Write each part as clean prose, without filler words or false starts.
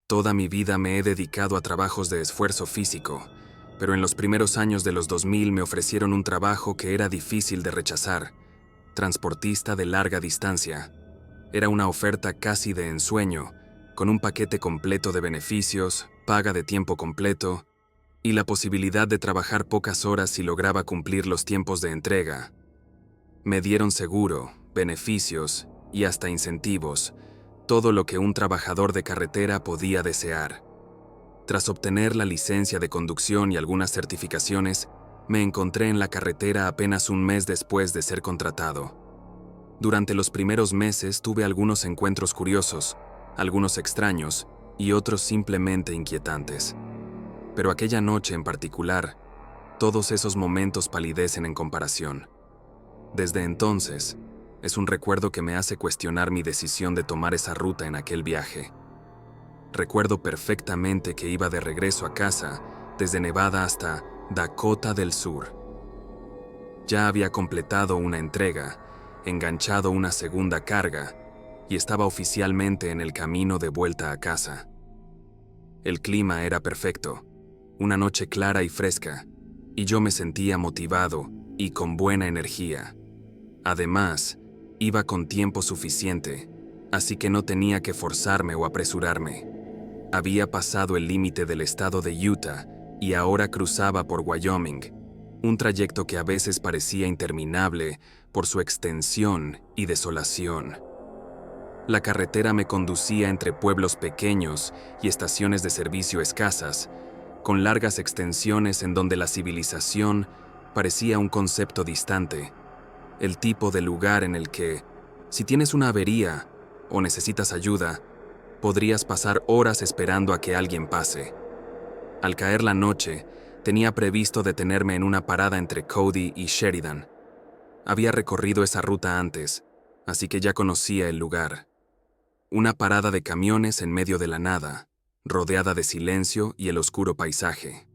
Toda mi vida me he dedicado a trabajos de esfuerzo físico, pero en los primeros años de los 2000 me ofrecieron un trabajo que era difícil de rechazar: transportista de larga distancia. Era una oferta casi de ensueño, con un paquete completo de beneficios, paga de tiempo completo y la posibilidad de trabajar pocas horas si lograba cumplir los tiempos de entrega. Me dieron seguro, beneficios y hasta incentivos, todo lo que un trabajador de carretera podía desear. Tras obtener la licencia de conducción y algunas certificaciones, me encontré en la carretera apenas un mes después de ser contratado. Durante los primeros meses tuve algunos encuentros curiosos, algunos extraños y otros simplemente inquietantes. Pero aquella noche en particular, todos esos momentos palidecen en comparación. Desde entonces, es un recuerdo que me hace cuestionar mi decisión de tomar esa ruta en aquel viaje. Recuerdo perfectamente que iba de regreso a casa desde Nevada hasta Dakota del Sur. Ya había completado una entrega, enganchado una segunda carga y estaba oficialmente en el camino de vuelta a casa. El clima era perfecto, una noche clara y fresca, y yo me sentía motivado y con buena energía. Además, iba con tiempo suficiente, así que no tenía que forzarme o apresurarme. Había pasado el límite del estado de Utah y ahora cruzaba por Wyoming, un trayecto que a veces parecía interminable por su extensión y desolación. La carretera me conducía entre pueblos pequeños y estaciones de servicio escasas, con largas extensiones en donde la civilización parecía un concepto distante, el tipo de lugar en el que, si tienes una avería o necesitas ayuda, podrías pasar horas esperando a que alguien pase. Al caer la noche, tenía previsto detenerme en una parada entre Cody y Sheridan. Había recorrido esa ruta antes, así que ya conocía el lugar. Una parada de camiones en medio de la nada, rodeada de silencio y el oscuro paisaje.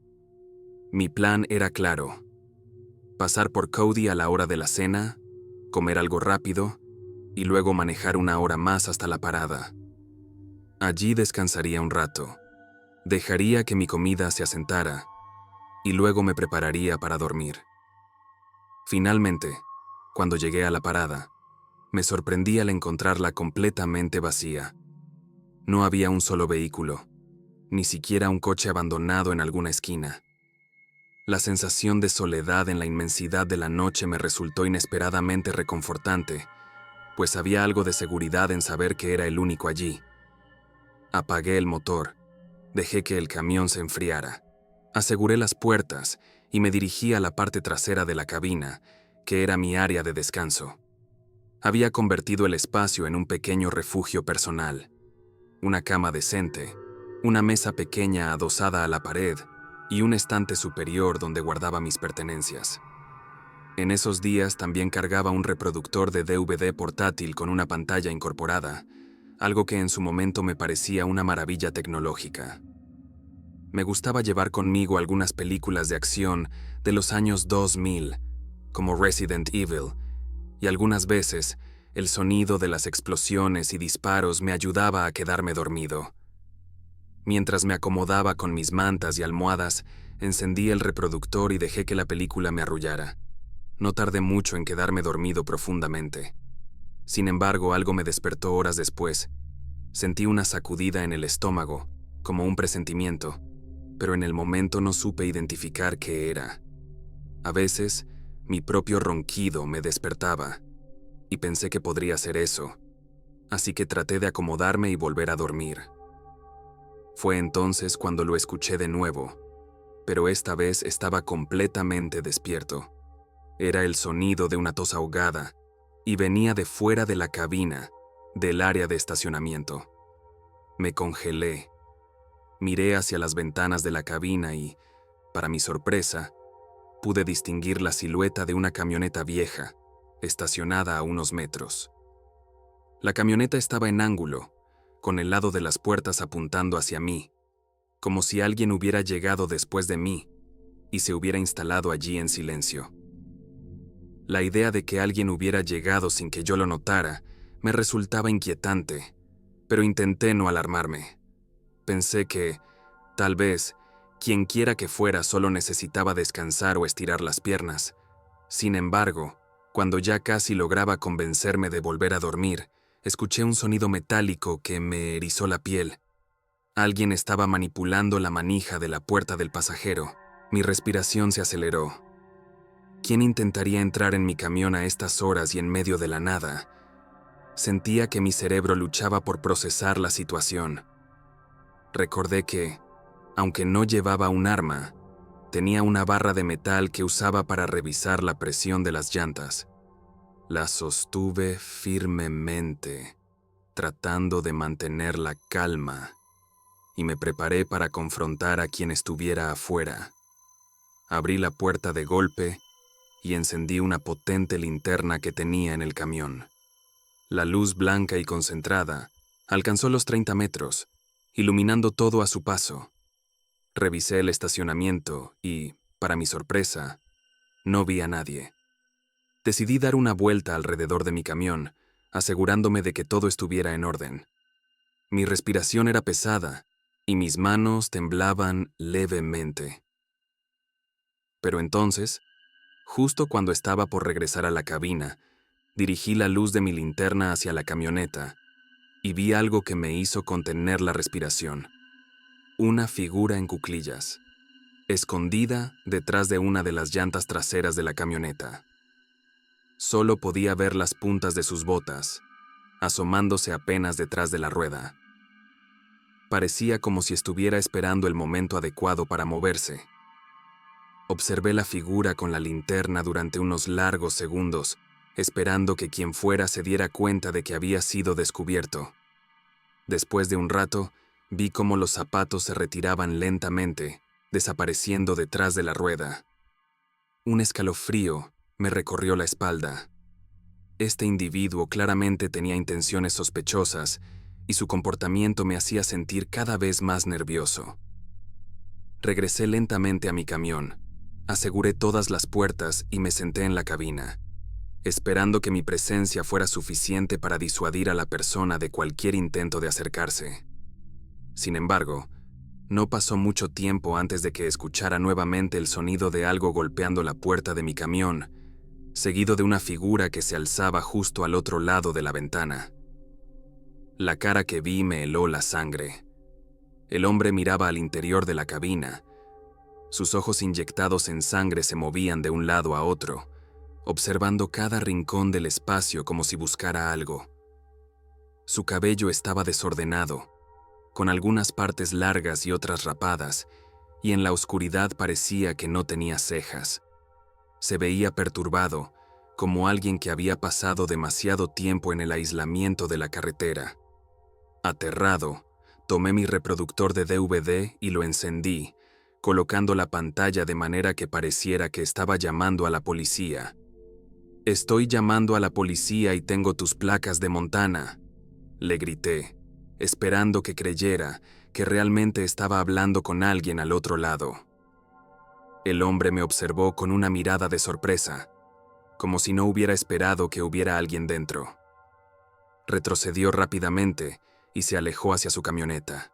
Mi plan era claro: pasar por Cody a la hora de la cena, comer algo rápido y luego manejar una hora más hasta la parada. Allí descansaría un rato, dejaría que mi comida se asentara y luego me prepararía para dormir. Finalmente, cuando llegué a la parada, me sorprendí al encontrarla completamente vacía. No había un solo vehículo, ni siquiera un coche abandonado en alguna esquina. La sensación de soledad en la inmensidad de la noche me resultó inesperadamente reconfortante, pues había algo de seguridad en saber que era el único allí. Apagué el motor, dejé que el camión se enfriara, aseguré las puertas y me dirigí a la parte trasera de la cabina, que era mi área de descanso. Había convertido el espacio en un pequeño refugio personal. Una cama decente, una mesa pequeña adosada a la pared y un estante superior donde guardaba mis pertenencias. En esos días también cargaba un reproductor de DVD portátil con una pantalla incorporada, algo que en su momento me parecía una maravilla tecnológica. Me gustaba llevar conmigo algunas películas de acción de los años 2000, como Resident Evil, y algunas veces el sonido de las explosiones y disparos me ayudaba a quedarme dormido. Mientras me acomodaba con mis mantas y almohadas, encendí el reproductor y dejé que la película me arrullara. No tardé mucho en quedarme dormido profundamente. Sin embargo, algo me despertó horas después. Sentí una sacudida en el estómago, como un presentimiento, pero en el momento no supe identificar qué era. A veces, mi propio ronquido me despertaba, y pensé que podría ser eso, así que traté de acomodarme y volver a dormir. Fue entonces cuando lo escuché de nuevo, pero esta vez estaba completamente despierto. Era el sonido de una tos ahogada, y venía de fuera de la cabina, del área de estacionamiento. Me congelé. Miré hacia las ventanas de la cabina y, para mi sorpresa, pude distinguir la silueta de una camioneta vieja, estacionada a unos metros. La camioneta estaba en ángulo, con el lado de las puertas apuntando hacia mí, como si alguien hubiera llegado después de mí y se hubiera instalado allí en silencio. La idea de que alguien hubiera llegado sin que yo lo notara me resultaba inquietante, pero intenté no alarmarme. Pensé que, tal vez, quien quiera que fuera solo necesitaba descansar o estirar las piernas. Sin embargo, cuando ya casi lograba convencerme de volver a dormir, escuché un sonido metálico que me erizó la piel. Alguien estaba manipulando la manija de la puerta del pasajero. Mi respiración se aceleró. ¿Quién intentaría entrar en mi camión a estas horas y en medio de la nada? Sentía que mi cerebro luchaba por procesar la situación. Recordé que, aunque no llevaba un arma, tenía una barra de metal que usaba para revisar la presión de las llantas. La sostuve firmemente, tratando de mantener la calma, y me preparé para confrontar a quien estuviera afuera. Abrí la puerta de golpe y encendí una potente linterna que tenía en el camión. La luz blanca y concentrada alcanzó los 30 metros, iluminando todo a su paso. Revisé el estacionamiento y, para mi sorpresa, no vi a nadie. Decidí dar una vuelta alrededor de mi camión, asegurándome de que todo estuviera en orden. Mi respiración era pesada y mis manos temblaban levemente. Pero entonces, justo cuando estaba por regresar a la cabina, dirigí la luz de mi linterna hacia la camioneta y vi algo que me hizo contener la respiración. Una figura en cuclillas, escondida detrás de una de las llantas traseras de la camioneta. Solo podía ver las puntas de sus botas, asomándose apenas detrás de la rueda. Parecía como si estuviera esperando el momento adecuado para moverse. Observé la figura con la linterna durante unos largos segundos, esperando que quien fuera se diera cuenta de que había sido descubierto. Después de un rato, vi cómo los zapatos se retiraban lentamente, desapareciendo detrás de la rueda. Un escalofrío me recorrió la espalda. Este individuo claramente tenía intenciones sospechosas y su comportamiento me hacía sentir cada vez más nervioso. Regresé lentamente a mi camión, aseguré todas las puertas y me senté en la cabina, esperando que mi presencia fuera suficiente para disuadir a la persona de cualquier intento de acercarse. Sin embargo, no pasó mucho tiempo antes de que escuchara nuevamente el sonido de algo golpeando la puerta de mi camión, seguido de una figura que se alzaba justo al otro lado de la ventana. La cara que vi me heló la sangre. El hombre miraba al interior de la cabina. Sus ojos inyectados en sangre se movían de un lado a otro, observando cada rincón del espacio como si buscara algo. Su cabello estaba desordenado, con algunas partes largas y otras rapadas, y en la oscuridad parecía que no tenía cejas. Se veía perturbado, como alguien que había pasado demasiado tiempo en el aislamiento de la carretera. Aterrado, tomé mi reproductor de DVD y lo encendí, colocando la pantalla de manera que pareciera que estaba llamando a la policía. «Estoy llamando a la policía y tengo tus placas de Montana», le grité, esperando que creyera que realmente estaba hablando con alguien al otro lado. El hombre me observó con una mirada de sorpresa, como si no hubiera esperado que hubiera alguien dentro. Retrocedió rápidamente y se alejó hacia su camioneta.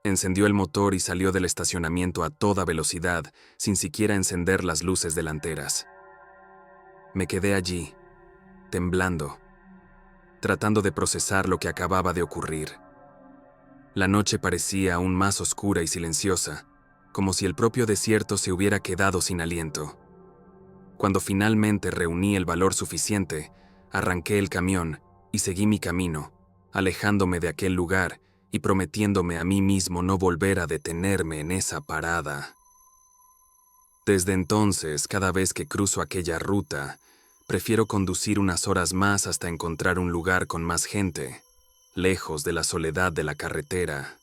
Encendió el motor y salió del estacionamiento a toda velocidad, sin siquiera encender las luces delanteras. Me quedé allí, temblando, tratando de procesar lo que acababa de ocurrir. La noche parecía aún más oscura y silenciosa, como si el propio desierto se hubiera quedado sin aliento. Cuando finalmente reuní el valor suficiente, arranqué el camión y seguí mi camino, alejándome de aquel lugar y prometiéndome a mí mismo no volver a detenerme en esa parada. Desde entonces, cada vez que cruzo aquella ruta, prefiero conducir unas horas más hasta encontrar un lugar con más gente, lejos de la soledad de la carretera.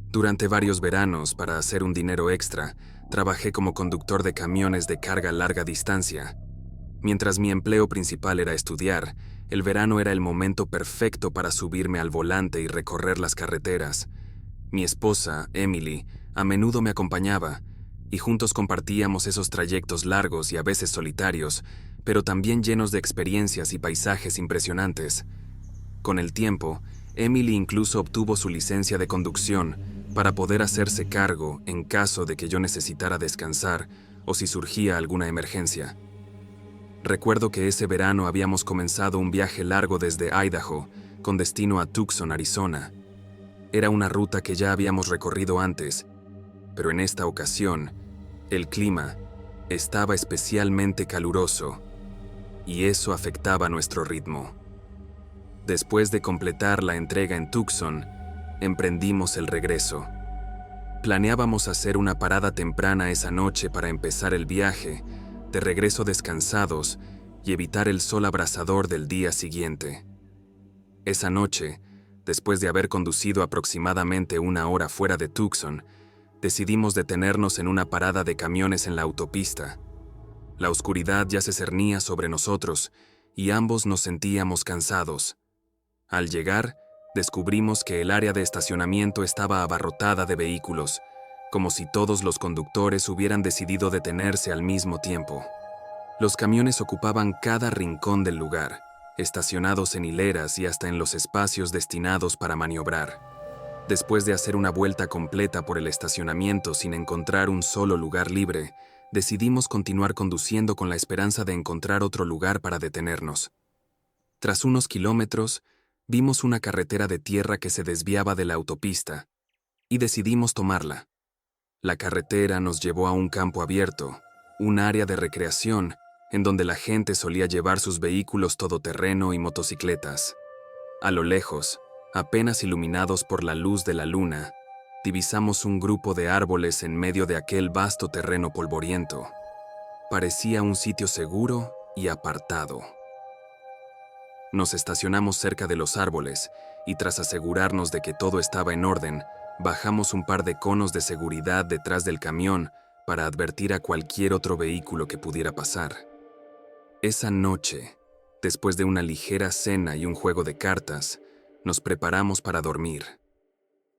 Durante varios veranos, para hacer un dinero extra, trabajé como conductor de camiones de carga a larga distancia. Mientras mi empleo principal era estudiar, el verano era el momento perfecto para subirme al volante y recorrer las carreteras. Mi esposa, Emily, A menudo me acompañaba, y juntos compartíamos esos trayectos largos y a veces solitarios, pero también llenos de experiencias y paisajes impresionantes. Con el tiempo, Emily incluso obtuvo su licencia de conducción para poder hacerse cargo en caso de que yo necesitara descansar o si surgía alguna emergencia. Recuerdo que ese verano habíamos comenzado un viaje largo desde Idaho, con destino a Tucson, Arizona. Era una ruta que ya habíamos recorrido antes, pero en esta ocasión, el clima estaba especialmente caluroso, y eso afectaba nuestro ritmo. Después de completar la entrega en Tucson, emprendimos el regreso. Planeábamos hacer una parada temprana esa noche para empezar el viaje, de regreso descansados y evitar el sol abrasador del día siguiente. Esa noche, después de haber conducido aproximadamente 1 hora fuera de Tucson, decidimos detenernos en una parada de camiones en la autopista. La oscuridad ya se cernía sobre nosotros y ambos nos sentíamos cansados. Al llegar, descubrimos que el área de estacionamiento estaba abarrotada de vehículos, como si todos los conductores hubieran decidido detenerse al mismo tiempo. Los camiones ocupaban cada rincón del lugar, estacionados en hileras y hasta en los espacios destinados para maniobrar. Después de hacer una vuelta completa por el estacionamiento sin encontrar un solo lugar libre, decidimos continuar conduciendo con la esperanza de encontrar otro lugar para detenernos. Tras unos kilómetros, vimos una carretera de tierra que se desviaba de la autopista, y decidimos tomarla. La carretera nos llevó a un campo abierto, un área de recreación, en donde la gente solía llevar sus vehículos todoterreno y motocicletas. A lo lejos, apenas iluminados por la luz de la luna, divisamos un grupo de árboles en medio de aquel vasto terreno polvoriento. Parecía un sitio seguro y apartado. Nos estacionamos cerca de los árboles y tras asegurarnos de que todo estaba en orden, bajamos un par de conos de seguridad detrás del camión para advertir a cualquier otro vehículo que pudiera pasar. Esa noche, después de una ligera cena y un juego de cartas, nos preparamos para dormir.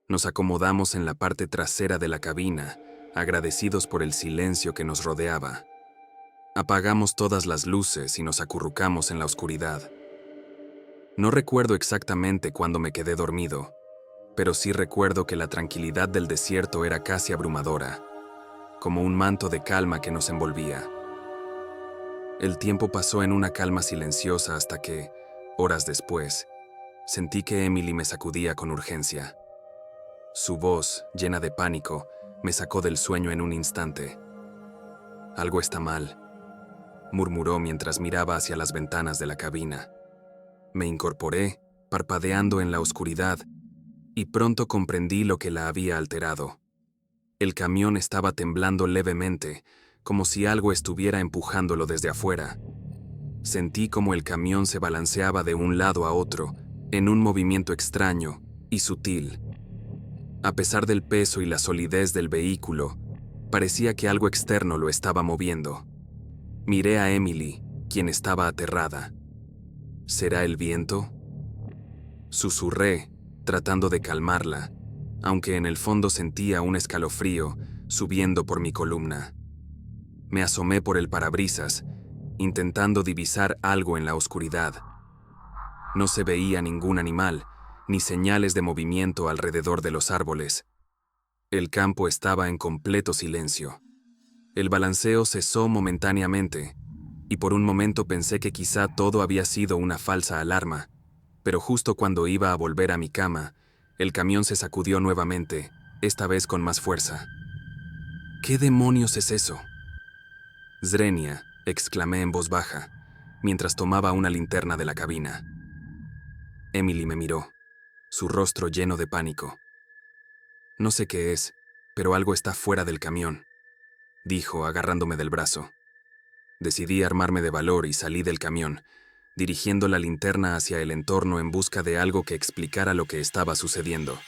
Nos acomodamos en la parte trasera de la cabina, agradecidos por el silencio que nos rodeaba. Apagamos todas las luces y nos acurrucamos en la oscuridad. No recuerdo exactamente cuándo me quedé dormido, pero sí recuerdo que la tranquilidad del desierto era casi abrumadora, como un manto de calma que nos envolvía. El tiempo pasó en una calma silenciosa hasta que, horas después, sentí que Emily me sacudía con urgencia. Su voz, llena de pánico, me sacó del sueño en un instante. «Algo está mal», murmuró mientras miraba hacia las ventanas de la cabina. Me incorporé, parpadeando en la oscuridad, y pronto comprendí lo que la había alterado. El camión estaba temblando levemente, como si algo estuviera empujándolo desde afuera. Sentí como el camión se balanceaba de un lado a otro, en un movimiento extraño y sutil. A pesar del peso y la solidez del vehículo, parecía que algo externo lo estaba moviendo. Miré a Emily, quien estaba aterrada. ¿Será el viento?, susurré, tratando de calmarla, aunque en el fondo sentía un escalofrío subiendo por mi columna. Me asomé por el parabrisas, intentando divisar algo en la oscuridad. No se veía ningún animal, ni señales de movimiento alrededor de los árboles. El campo estaba en completo silencio. El balanceo cesó momentáneamente, y por un momento pensé que quizá todo había sido una falsa alarma, pero justo cuando iba a volver a mi cama, el camión se sacudió nuevamente, esta vez con más fuerza. «¿Qué demonios es eso?», «Zrenia», exclamé en voz baja, mientras tomaba una linterna de la cabina. Emily me miró, su rostro lleno de pánico. «No sé qué es, pero algo está fuera del camión», dijo, agarrándome del brazo. Decidí armarme de valor y salí del camión, dirigiendo la linterna hacia el entorno en busca de algo que explicara lo que estaba sucediendo.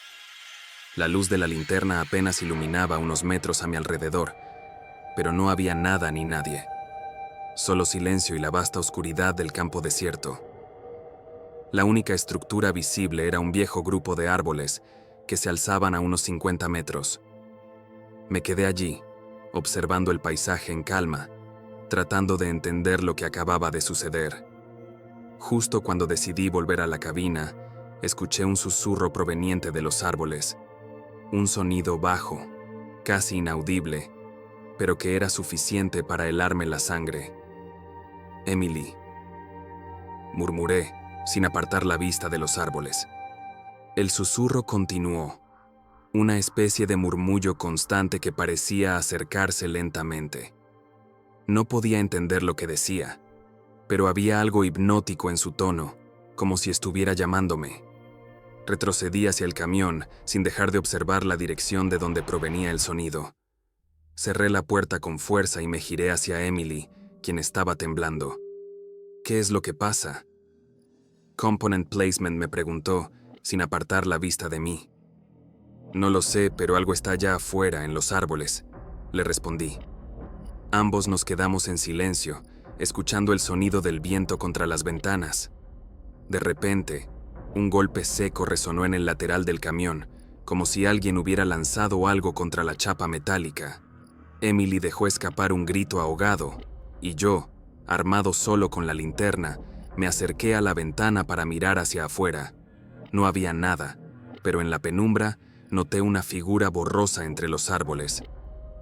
La luz de la linterna apenas iluminaba unos metros a mi alrededor, pero no había nada ni nadie. Solo silencio y la vasta oscuridad del campo desierto. La única estructura visible era un viejo grupo de árboles que se alzaban a unos 50 metros. Me quedé allí, observando el paisaje en calma, tratando de entender lo que acababa de suceder. Justo cuando decidí volver a la cabina, escuché un susurro proveniente de los árboles, un sonido bajo, casi inaudible, pero que era suficiente para helarme la sangre. «Emily», murmuré, sin apartar la vista de los árboles. El susurro continuó, una especie de murmullo constante que parecía acercarse lentamente. No podía entender lo que decía, pero había algo hipnótico en su tono, como si estuviera llamándome. Retrocedí hacia el camión, sin dejar de observar la dirección de donde provenía el sonido. Cerré la puerta con fuerza y me giré hacia Emily, quien estaba temblando. «¿Qué es lo que pasa?», Component Placement me preguntó, sin apartar la vista de mí. «No lo sé, pero algo está allá afuera, en los árboles», le respondí. Ambos nos quedamos en silencio, escuchando el sonido del viento contra las ventanas. De repente, un golpe seco resonó en el lateral del camión, como si alguien hubiera lanzado algo contra la chapa metálica. Emily dejó escapar un grito ahogado, y yo, armado solo con la linterna, me acerqué a la ventana para mirar hacia afuera. No había nada, pero en la penumbra noté una figura borrosa entre los árboles,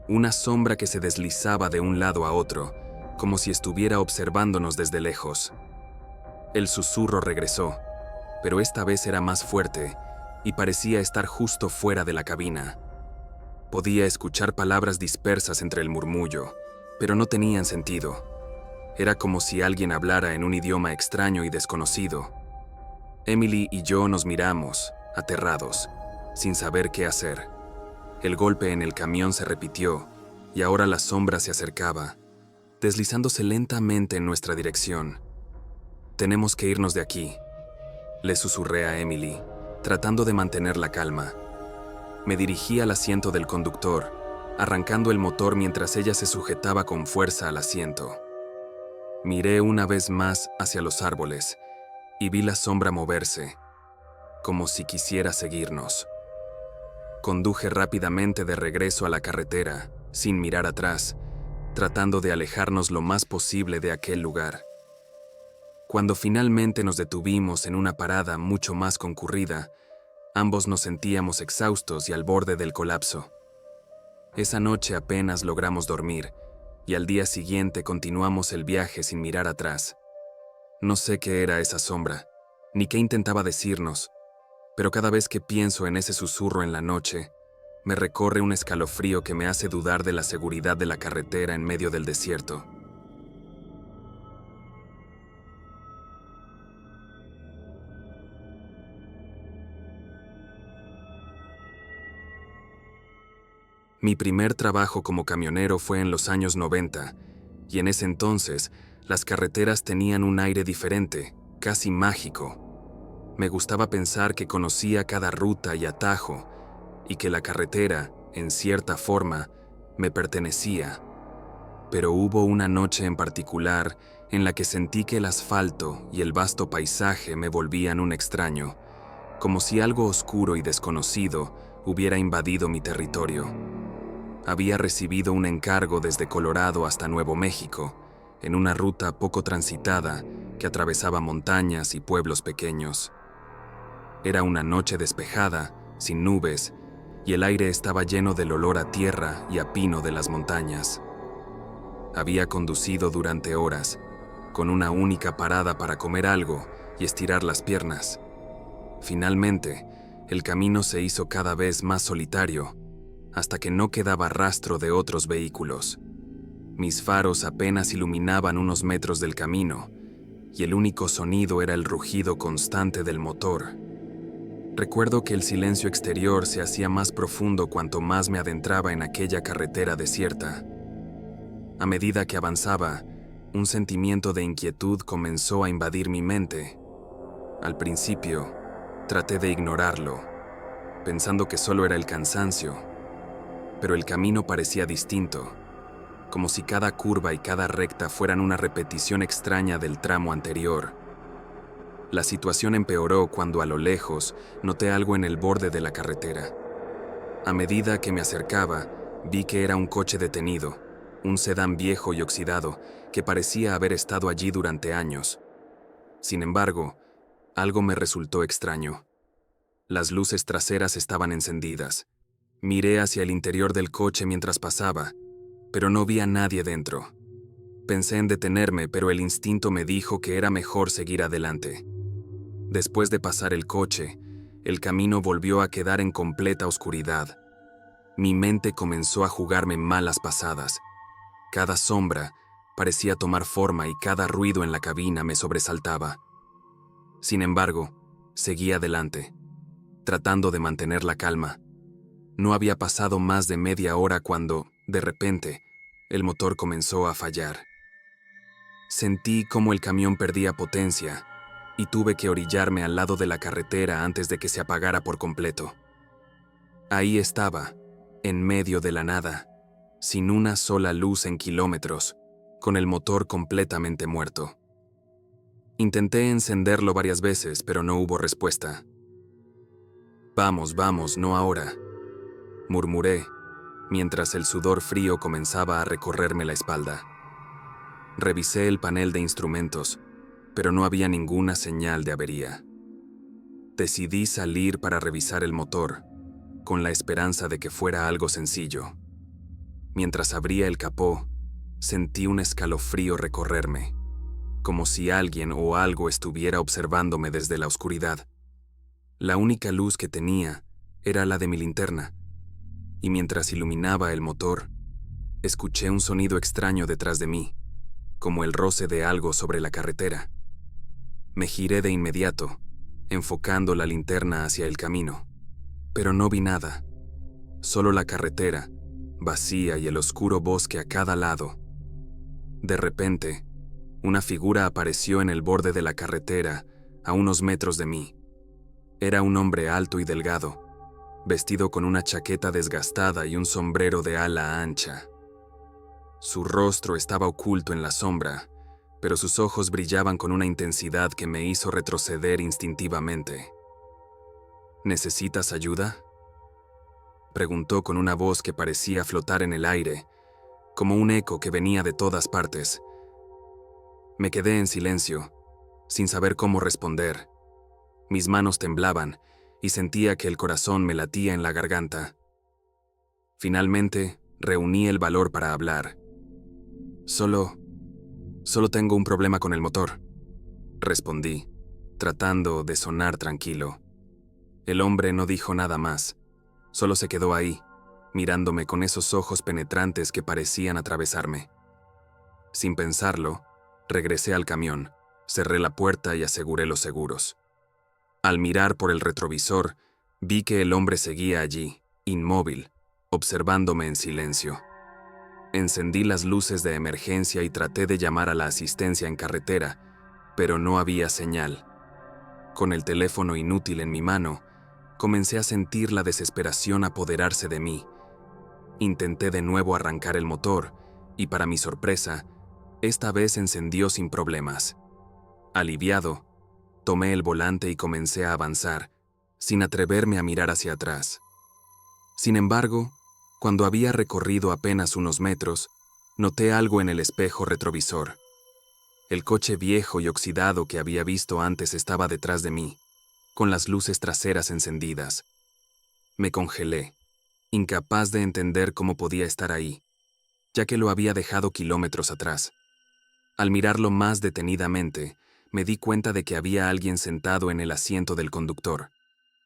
una sombra que se deslizaba de un lado a otro, como si estuviera observándonos desde lejos. El susurro regresó, pero esta vez era más fuerte y parecía estar justo fuera de la cabina. Podía escuchar palabras dispersas entre el murmullo, pero no tenían sentido. Era como si alguien hablara en un idioma extraño y desconocido. Emily y yo nos miramos, aterrados, sin saber qué hacer. El golpe en el camión se repitió, y ahora la sombra se acercaba, deslizándose lentamente en nuestra dirección. «Tenemos que irnos de aquí», le susurré a Emily, tratando de mantener la calma. Me dirigí al asiento del conductor, arrancando el motor mientras ella se sujetaba con fuerza al asiento. Miré una vez más hacia los árboles y vi la sombra moverse, como si quisiera seguirnos. Conduje rápidamente de regreso a la carretera, sin mirar atrás, tratando de alejarnos lo más posible de aquel lugar. Cuando finalmente nos detuvimos en una parada mucho más concurrida, ambos nos sentíamos exhaustos y al borde del colapso. Esa noche apenas logramos dormir, y al día siguiente continuamos el viaje sin mirar atrás. No sé qué era esa sombra, ni qué intentaba decirnos, pero cada vez que pienso en ese susurro en la noche, me recorre un escalofrío que me hace dudar de la seguridad de la carretera en medio del desierto. Mi primer trabajo como camionero fue en los años 90, y en ese entonces las carreteras tenían un aire diferente, casi mágico. Me gustaba pensar que conocía cada ruta y atajo, y que la carretera, en cierta forma, me pertenecía. Pero hubo una noche en particular en la que sentí que el asfalto y el vasto paisaje me volvían un extraño, como si algo oscuro y desconocido hubiera invadido mi territorio. Había recibido un encargo desde Colorado hasta Nuevo México, en una ruta poco transitada que atravesaba montañas y pueblos pequeños. Era una noche despejada, sin nubes, y el aire estaba lleno del olor a tierra y a pino de las montañas. Había conducido durante horas, con una única parada para comer algo y estirar las piernas. Finalmente, el camino se hizo cada vez más solitario, hasta que no quedaba rastro de otros vehículos. Mis faros apenas iluminaban unos metros del camino, y el único sonido era el rugido constante del motor. Recuerdo que el silencio exterior se hacía más profundo cuanto más me adentraba en aquella carretera desierta. A medida que avanzaba, un sentimiento de inquietud comenzó a invadir mi mente. Al principio, traté de ignorarlo, pensando que solo era el cansancio, pero el camino parecía distinto, como si cada curva y cada recta fueran una repetición extraña del tramo anterior. La situación empeoró cuando a lo lejos noté algo en el borde de la carretera. A medida que me acercaba, Vi que era un coche detenido, un sedán viejo y oxidado que parecía haber estado allí durante años. Sin embargo, algo me resultó extraño. Las luces traseras estaban encendidas. Miré hacia el interior del coche mientras pasaba, pero no vi a nadie dentro. Pensé en detenerme, pero el instinto me dijo que era mejor seguir adelante. Después de pasar el coche, el camino volvió a quedar en completa oscuridad. Mi mente comenzó a jugarme malas pasadas. Cada sombra parecía tomar forma y cada ruido en la cabina me sobresaltaba. Sin embargo, seguí adelante, tratando de mantener la calma. No había pasado más de media hora cuando, de repente, el motor comenzó a fallar. Sentí cómo el camión perdía potencia y tuve que orillarme al lado de la carretera antes de que se apagara por completo. Ahí estaba, en medio de la nada, sin una sola luz en kilómetros, con el motor completamente muerto. Intenté encenderlo varias veces, pero no hubo respuesta. «Vamos, vamos, no ahora», murmuré, mientras el sudor frío comenzaba a recorrerme la espalda. Revisé el panel de instrumentos, pero no había ninguna señal de avería. Decidí salir para revisar el motor, con la esperanza de que fuera algo sencillo. Mientras abría el capó, sentí un escalofrío recorrerme, como si alguien o algo estuviera observándome desde la oscuridad. La única luz que tenía era la de mi linterna, y mientras iluminaba el motor, escuché un sonido extraño detrás de mí, como el roce de algo sobre la carretera. Me giré de inmediato, enfocando la linterna hacia el camino, pero no vi nada, solo la carretera, vacía y el oscuro bosque a cada lado. De repente, una figura apareció en el borde de la carretera, a unos metros de mí. Era un hombre alto y delgado, vestido con una chaqueta desgastada y un sombrero de ala ancha. Su rostro estaba oculto en la sombra, pero sus ojos brillaban con una intensidad que me hizo retroceder instintivamente. ¿Necesitas ayuda?, preguntó con una voz que parecía flotar en el aire, como un eco que venía de todas partes. Me quedé en silencio, sin saber cómo responder. Mis manos temblaban y sentía que el corazón me latía en la garganta. Finalmente, reuní el valor para hablar. Solo tengo un problema con el motor», respondí, tratando de sonar tranquilo. El hombre no dijo nada más, solo se quedó ahí, mirándome con esos ojos penetrantes que parecían atravesarme. Sin pensarlo, regresé al camión, cerré la puerta y aseguré los seguros. Al mirar por el retrovisor, vi que el hombre seguía allí, inmóvil, observándome en silencio. Encendí las luces de emergencia y traté de llamar a la asistencia en carretera, pero no había señal. Con el teléfono inútil en mi mano, comencé a sentir la desesperación apoderarse de mí. Intenté de nuevo arrancar el motor, y para mi sorpresa, esta vez encendió sin problemas. Aliviado, tomé el volante y comencé a avanzar, sin atreverme a mirar hacia atrás. Sin embargo, cuando había recorrido apenas unos metros, noté algo en el espejo retrovisor. El coche viejo y oxidado que había visto antes estaba detrás de mí, con las luces traseras encendidas. Me congelé, incapaz de entender cómo podía estar ahí, ya que lo había dejado kilómetros atrás. Al mirarlo más detenidamente, me di cuenta de que había alguien sentado en el asiento del conductor,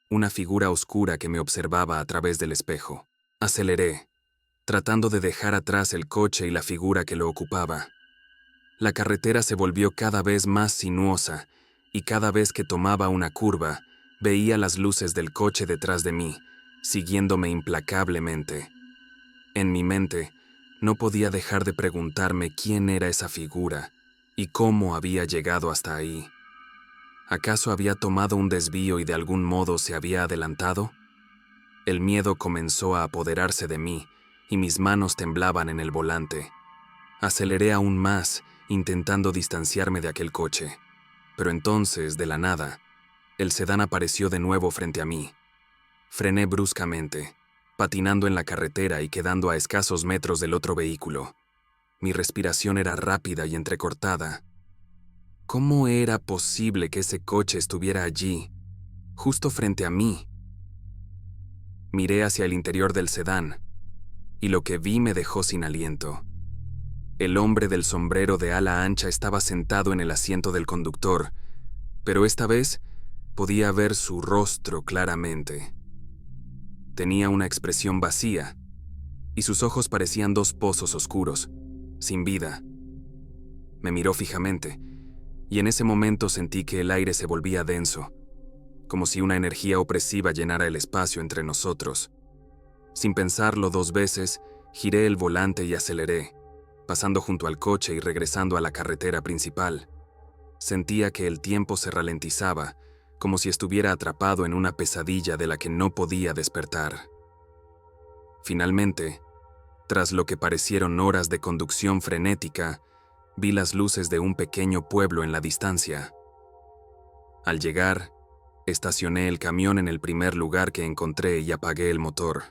una figura oscura que me observaba a través del espejo. Aceleré, tratando de dejar atrás el coche y la figura que lo ocupaba. La carretera se volvió cada vez más sinuosa, y cada vez que tomaba una curva, veía las luces del coche detrás de mí, siguiéndome implacablemente. En mi mente, no podía dejar de preguntarme quién era esa figura y cómo había llegado hasta ahí. ¿Acaso había tomado un desvío y de algún modo se había adelantado? El miedo comenzó a apoderarse de mí y mis manos temblaban en el volante. Aceleré aún más, intentando distanciarme de aquel coche. Pero entonces, de la nada, el sedán apareció de nuevo frente a mí. Frené bruscamente, patinando en la carretera y quedando a escasos metros del otro vehículo. Mi respiración era rápida y entrecortada. ¿Cómo era posible que ese coche estuviera allí, justo frente a mí? Miré hacia el interior del sedán, y lo que vi me dejó sin aliento. El hombre del sombrero de ala ancha estaba sentado en el asiento del conductor, pero esta vez podía ver su rostro claramente. Tenía una expresión vacía, y sus ojos parecían dos pozos oscuros, sin vida. Me miró fijamente, y en ese momento sentí que el aire se volvía denso, como si una energía opresiva llenara el espacio entre nosotros. Sin pensarlo 2 veces, giré el volante y aceleré, pasando junto al coche y regresando a la carretera principal. Sentía que el tiempo se ralentizaba, como si estuviera atrapado en una pesadilla de la que no podía despertar. Finalmente, tras lo que parecieron horas de conducción frenética, vi las luces de un pequeño pueblo en la distancia. Al llegar, estacioné el camión en el primer lugar que encontré y apagué el motor.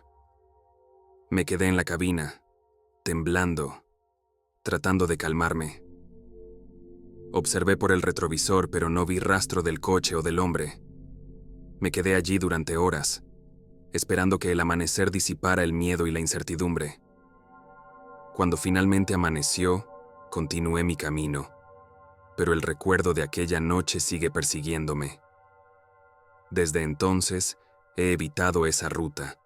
Me quedé en la cabina, temblando, tratando de calmarme. Observé por el retrovisor, pero no vi rastro del coche o del hombre. Me quedé allí durante horas, esperando que el amanecer disipara el miedo y la incertidumbre. Cuando finalmente amaneció, continué mi camino, pero el recuerdo de aquella noche sigue persiguiéndome. Desde entonces, he evitado esa ruta,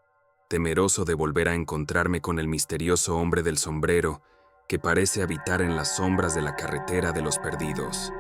temeroso de volver a encontrarme con el misterioso hombre del sombrero que parece habitar en las sombras de la carretera de los perdidos.